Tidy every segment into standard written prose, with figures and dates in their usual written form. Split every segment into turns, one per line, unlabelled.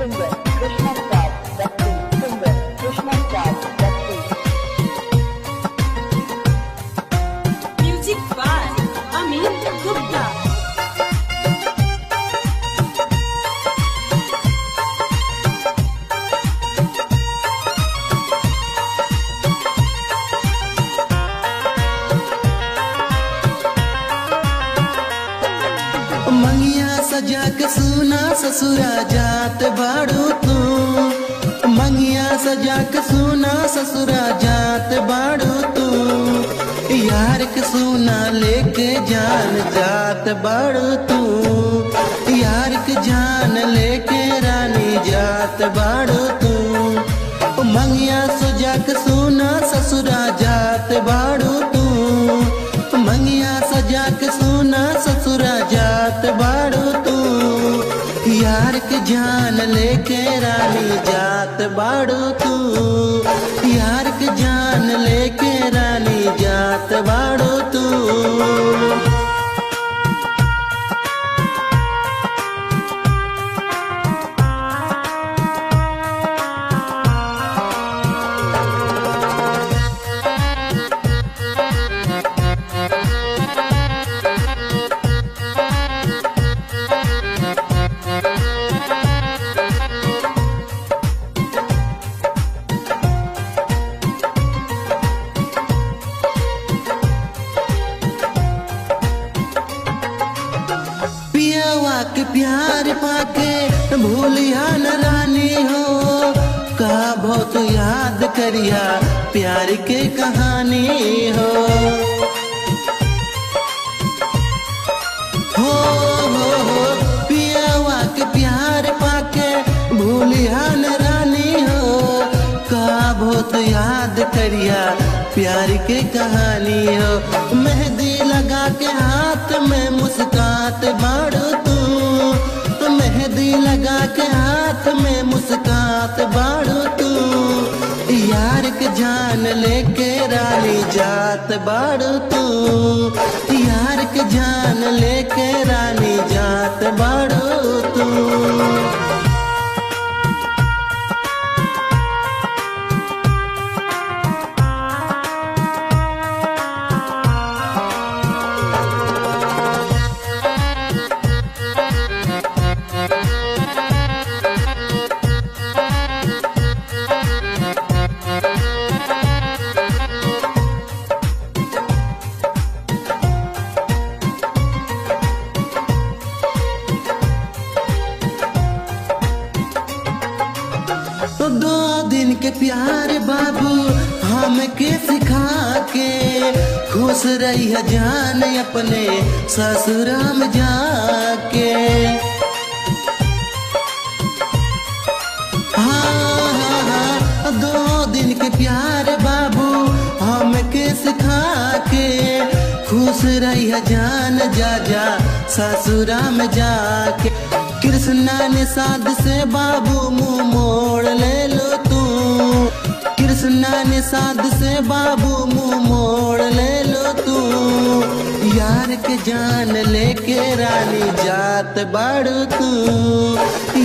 singer Krishna Raj Datti, singer Krishna Raj Datti.
Music by Amit Gupta.
मंगिया सजा के सुना ससुरा जात बाड़ू तू। मंगिया सजा के सुना ससुरा जात बाड़ू तू। यार के सुना लेके जान जात बाड़ू तू। यार के जान लेके रानी जात बाड़ू तू। मंगिया सजा के सुना ससुरा जात बाड़ू तू। मंगिया सजा के सुना ससुरा जात बाड़ू तू। यार के जान लेके रानी जात बाड़ू तू। यार के जान लेके रानी जात बाड़ू तू। पियावा के प्यार पाके भूलिया न रानी हो। का बहुत याद करिया प्यार के कहानी हो। हो पियावा के प्यार पाके भूलिया न रानी हो। का बहुत याद करिया प्यार के कहानी हो। मेहंदी लगा के हाथ में मुस्कात बाड़ू तू। मेहंदी लगा के हाथ में मुस्कात बाड़ू तू। यार के जान लेके रानी जात बाड़ू तू। यार के जान लेके रानी जात बाड़ू तू। तो 2 दिन के प्यार बाबू हमके सिखा के खुश रही है जान अपने ससुराल जाके। हाँ 2 दिन के प्यार बाबू हमके सिखा के खुश रही है जान जा जा ससुराल जाके। कृष्णा ने साध से बाबू मुंह मोड़ ले लो तू। कृष्णा ने साध से बाबू मुंह मोड़ ले लो तू। यार के जान लेके रानी जात बाड़ू तू।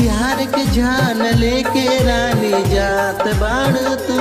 यार के जान लेके रानी जात बाड़ू तू।